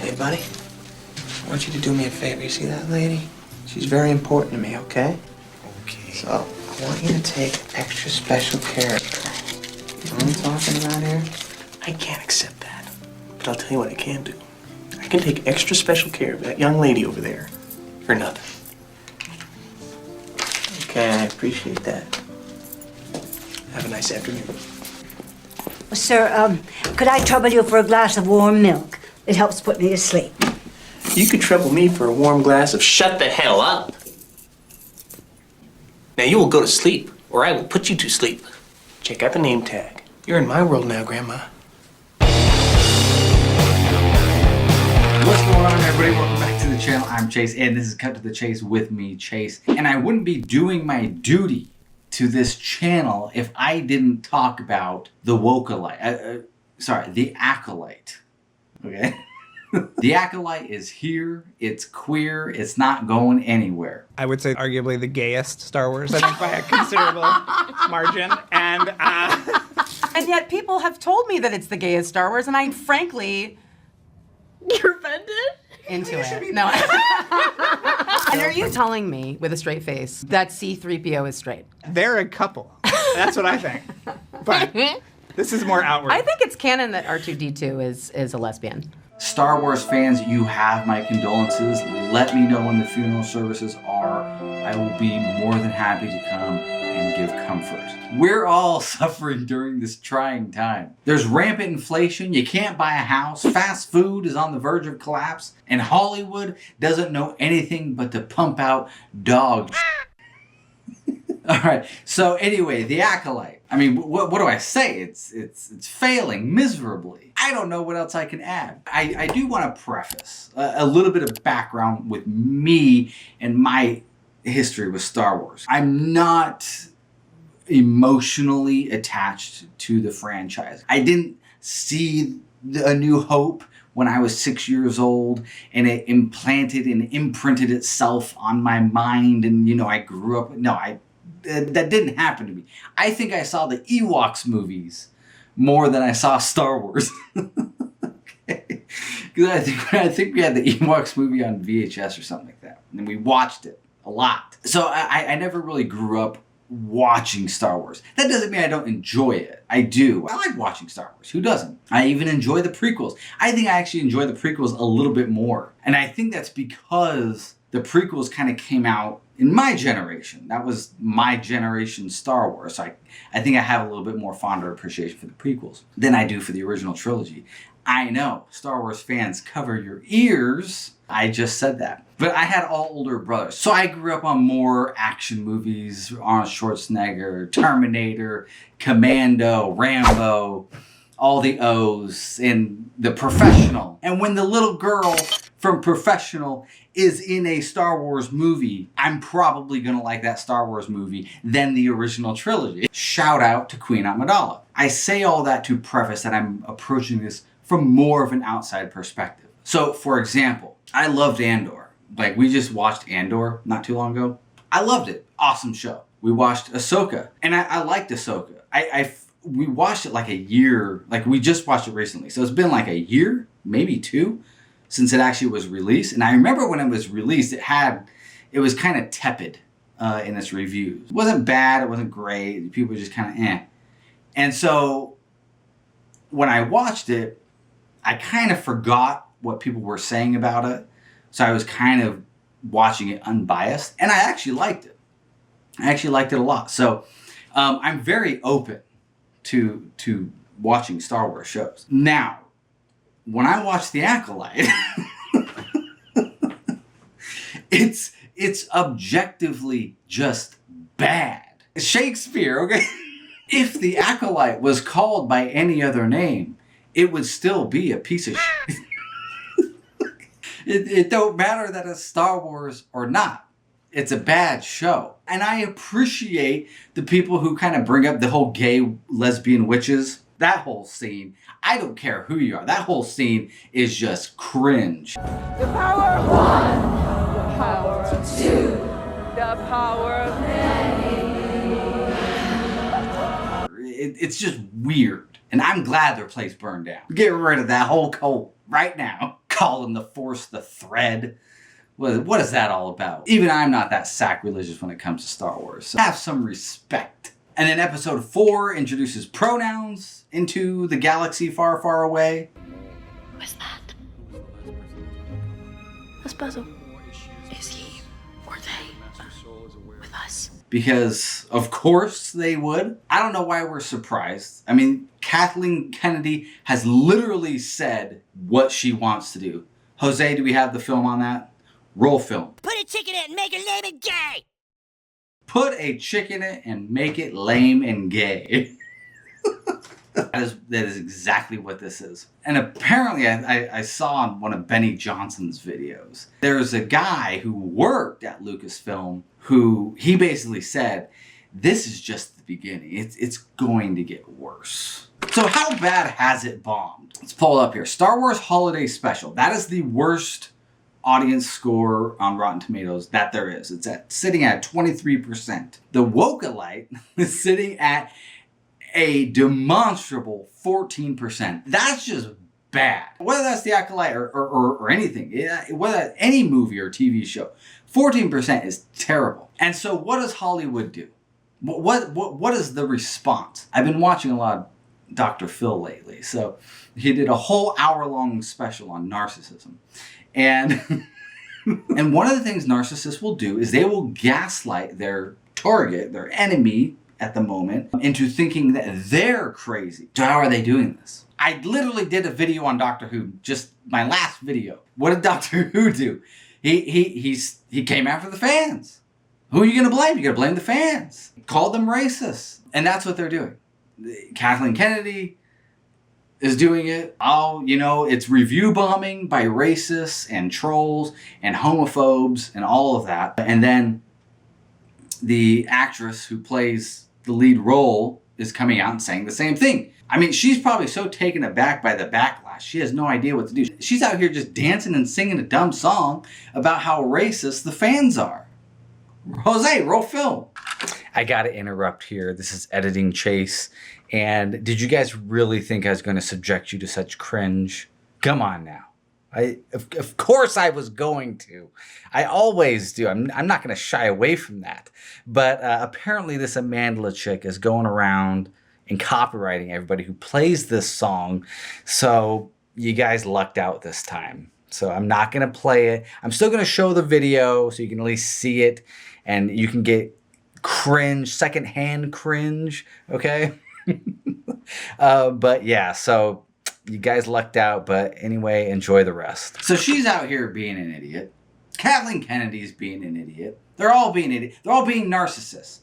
Hey, buddy. I want you to do me a favor. You see that lady? She's very important to me, okay? Okay. So, I want you to take extra special care of her. You know what I'm talking about here? I can't accept that. But I'll tell you what I can do. I can take extra special care of that young lady over there for nothing. Okay, I appreciate that. Have a nice afternoon. Sir, could I trouble you for a glass of warm milk? It helps put me to sleep. You could trouble me for a warm glass of shut the hell up. Now you will go to sleep, or I will put you to sleep. Check out the name tag. You're in my world now, Grandma. What's going on, everybody? Welcome back to the channel. I'm Chase, and this is Cut to the Chase with me, Chase. And I wouldn't be doing my duty to this channel if I didn't talk about the the Acolyte. Okay? The Acolyte is here, it's queer, it's not going anywhere. I would say arguably the gayest Star Wars, I think, by a considerable margin. And yet people have told me that it's the gayest Star Wars, and I frankly... You're offended? Into it. No. And are you telling me, with a straight face, that C-3PO is straight? They're a couple. That's what I think. But this is more outward. I think it's canon that R2-D2 is a lesbian. Star Wars fans, you have my condolences. Let me know when the funeral services are. I will be more than happy to come and give comfort. We're all suffering during this trying time. There's rampant inflation, you can't buy a house, fast food is on the verge of collapse, and Hollywood doesn't know anything but to pump out dog Alright, so anyway, the Acolyte. I mean, what do I say? It's failing miserably. I don't know what else I can add. I do want to preface a little bit of background with me and my history with Star Wars. I'm not emotionally attached to the franchise. I didn't see A New Hope when I was 6 years old, and it implanted and imprinted itself on my mind, and you know, I grew up. No, that didn't happen to me. I think I saw the Ewoks movies more than I saw Star Wars. Okay. Because I think we had the Ewoks movie on VHS or something like that, and we watched it a lot. So I never really grew up watching Star Wars. That doesn't mean I don't enjoy it. I do. I like watching Star Wars. Who doesn't? I even enjoy the prequels. I think I actually enjoy the prequels a little bit more. And I think that's because the prequels kind of came out in my generation. That was my generation Star Wars. So I think I have a little bit more fonder appreciation for the prequels than I do for the original trilogy. I know, Star Wars fans, cover your ears. I just said that. But I had all older brothers. So I grew up on more action movies, Arnold Schwarzenegger, Terminator, Commando, Rambo, all the O's, and The Professional. And when the little girl from Professional is in a Star Wars movie, I'm probably gonna like that Star Wars movie than the original trilogy. Shout out to Queen Amidala. I say all that to preface that I'm approaching this from more of an outside perspective. So, for example, I loved Andor. Like, we just watched Andor not too long ago. I loved it. Awesome show. We watched Ahsoka, and I liked Ahsoka. We watched it like a year, like we just watched it recently. So it's been like a year, maybe two, since it actually was released. And I remember when it was released, it was kind of tepid in its reviews. It wasn't bad, it wasn't great. People were just kind of eh. And so when I watched it, I kind of forgot what people were saying about it. So I was kind of watching it unbiased, and I actually liked it. I actually liked it a lot. So I'm very open to watching Star Wars shows. Now, when I watch The Acolyte, it's objectively just bad. Shakespeare, okay? If The Acolyte was called by any other name, it would still be a piece of shit. It don't matter that it's Star Wars or not. It's a bad show. And I appreciate the people who kind of bring up the whole gay lesbian witches. That whole scene, I don't care who you are. That whole scene is just cringe. The power of one. The power of two. The power of many. It's just weird. And I'm glad their place burned down. Get rid of that whole cult right now. calling the Force the thread. What is that all about? Even I'm not that sacrilegious when it comes to Star Wars, so have some respect. And then episode 4 introduces pronouns into the galaxy far, far away. What's that? What's puzzle? Is he or they with us? Because, of course, they would. I don't know why we're surprised. I mean, Kathleen Kennedy has literally said what she wants to do. Jose, do we have the film on that? Roll film. Put a chick in it and make her lame and gay! Put a chick in it and make it lame and gay. That is exactly what this is. And apparently, I saw on one of Benny Johnson's videos, there's a guy who worked at Lucasfilm who he basically said, this is just the beginning. It's going to get worse. So how bad has it bombed? Let's pull it up here. Star Wars Holiday Special. That is the worst audience score on Rotten Tomatoes that there is. It's sitting at 23%. The Acolyte is sitting at a demonstrable 14%. That's just bad. Whether that's the Acolyte or anything, whether any movie or TV show, 14% is terrible. And so what does Hollywood do? What is the response? I've been watching a lot of Dr. Phil lately. So he did a whole hour-long special on narcissism. And, and one of the things narcissists will do is they will gaslight their target, their enemy at the moment, into thinking that they're crazy. So how are they doing this? I literally did a video on Doctor Who, just my last video. What did Doctor Who do? He came after the fans. Who are you going to blame? You're going to blame the fans. Called them racist. And that's what they're doing. Kathleen Kennedy is doing it. Oh, you know, it's review bombing by racists and trolls and homophobes and all of that. And then the actress who plays the lead role is coming out and saying the same thing. I mean, she's probably so taken aback by the backlash. She has no idea what to do. She's out here just dancing and singing a dumb song about how racist the fans are. Jose, roll film. I gotta interrupt here. This is editing Chase. And did you guys really think I was going to subject you to such cringe? Come on now. Of course I was going to. I always do. I'm not going to shy away from that. But apparently this Amandla chick is going around and copyrighting everybody who plays this song. So you guys lucked out this time. So I'm not going to play it. I'm still going to show the video so you can at least see it. And you can get cringe, secondhand cringe, okay? But yeah, so you guys lucked out, but anyway, enjoy the rest. So she's out here being an idiot. Kathleen Kennedy's being an idiot. They're all being idiots. They're all being narcissists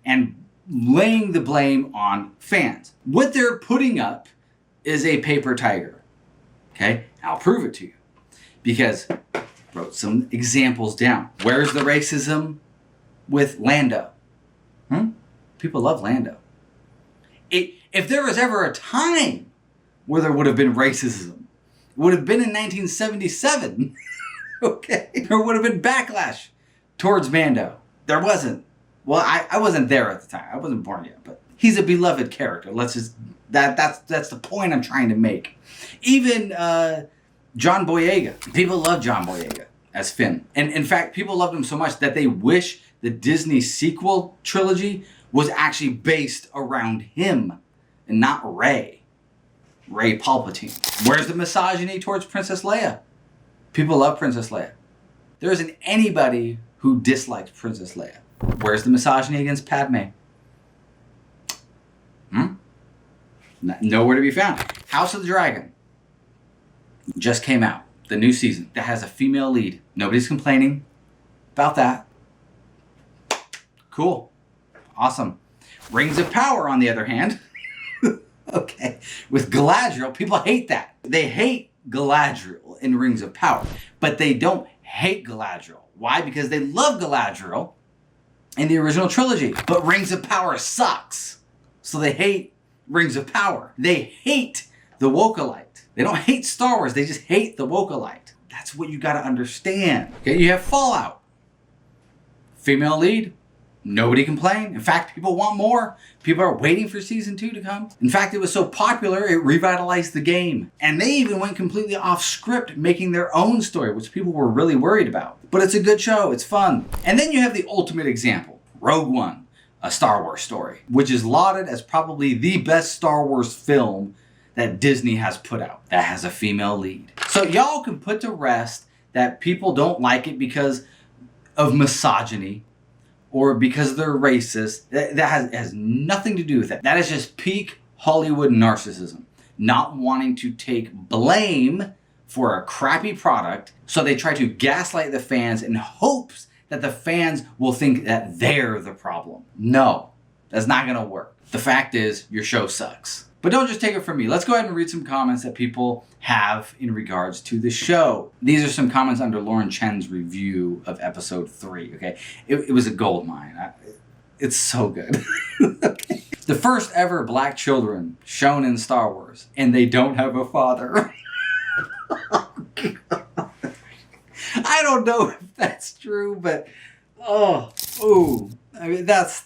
and laying the blame on fans. What they're putting up is a paper tiger. Okay, I'll prove it to you because I wrote some examples down. Where's the racism with Lando? People love Lando. If there was ever a time where there would have been racism, it would have been in 1977. Okay? There would have been backlash towards Mando. There wasn't. Well, I wasn't there at the time. I wasn't born yet, but he's a beloved character. Let's just that's the point I'm trying to make. Even John Boyega. People love John Boyega as Finn. And in fact, people loved him so much that they wish the Disney sequel trilogy was actually based around him and not Rey Palpatine. Where's the misogyny towards Princess Leia? People love Princess Leia. There isn't anybody who dislikes Princess Leia. Where's the misogyny against Padme? Nowhere to be found. House of the Dragon just came out. The new season that has a female lead. Nobody's complaining about that. Cool. Awesome. Rings of Power, on the other hand. Okay. With Galadriel, people hate that. They hate Galadriel in Rings of Power. But they don't hate Galadriel. Why? Because they love Galadriel in the original trilogy. But Rings of Power sucks. So they hate Rings of Power. They hate the Acolyte. They don't hate Star Wars. They just hate the Acolyte. That's what you got to understand. Okay, you have Fallout. Female lead. Nobody complained. In fact, people want more. People are waiting for season 2 to come. In fact, it was so popular, it revitalized the game. And they even went completely off script, making their own story, which people were really worried about. But it's a good show, it's fun. And then you have the ultimate example, Rogue One, a Star Wars story, which is lauded as probably the best Star Wars film that Disney has put out that has a female lead. So y'all can put to rest that people don't like it because of misogyny, or because they're racist. That has nothing to do with that. That is just peak Hollywood narcissism. Not wanting to take blame for a crappy product, so they try to gaslight the fans in hopes that the fans will think that they're the problem. No, that's not gonna work. The fact is, your show sucks. But don't just take it from me. Let's go ahead and read some comments that people have in regards to the show. These are some comments under Lauren Chen's review of episode 3, okay? It was a gold mine. It's so good. Okay. The first ever black children shown in Star Wars, and they don't have a father. Oh, God. I don't know if that's true, but I mean, that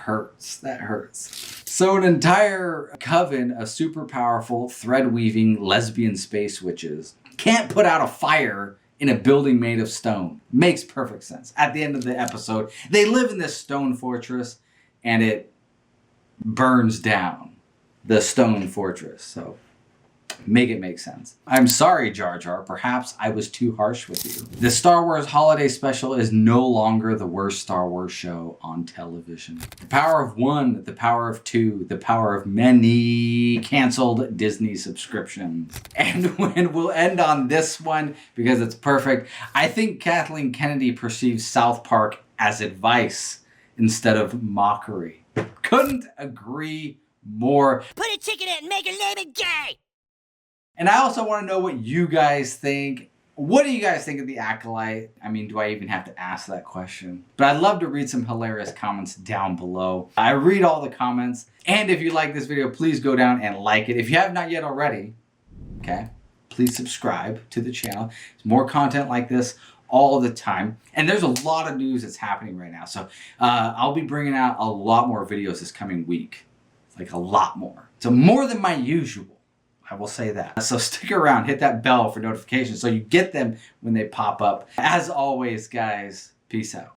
hurts. That hurts. So an entire coven of super powerful thread-weaving lesbian space witches can't put out a fire in a building made of stone. Makes perfect sense. At the end of the episode, they live in this stone fortress and it burns down the stone fortress. So make it make sense. I'm sorry, Jar Jar. Perhaps I was too harsh with you. The Star Wars Holiday Special is no longer the worst Star Wars show on television. The power of one, the power of two, the power of many canceled Disney subscriptions. And when we'll end on this one, because it's perfect, I think Kathleen Kennedy perceives South Park as advice instead of mockery. Couldn't agree more. Put a ticket in and make a layman gay! And I also want to know what you guys think. What do you guys think of The Acolyte? I mean, do I even have to ask that question? But I'd love to read some hilarious comments down below. I read all the comments. And if you like this video, please go down and like it. If you have not yet already, okay, please subscribe to the channel. There's more content like this all the time. And there's a lot of news that's happening right now. So I'll be bringing out a lot more videos this coming week. Like a lot more. So more than my usual. I will say that. So stick around, hit that bell for notifications so you get them when they pop up. As always, guys, peace out.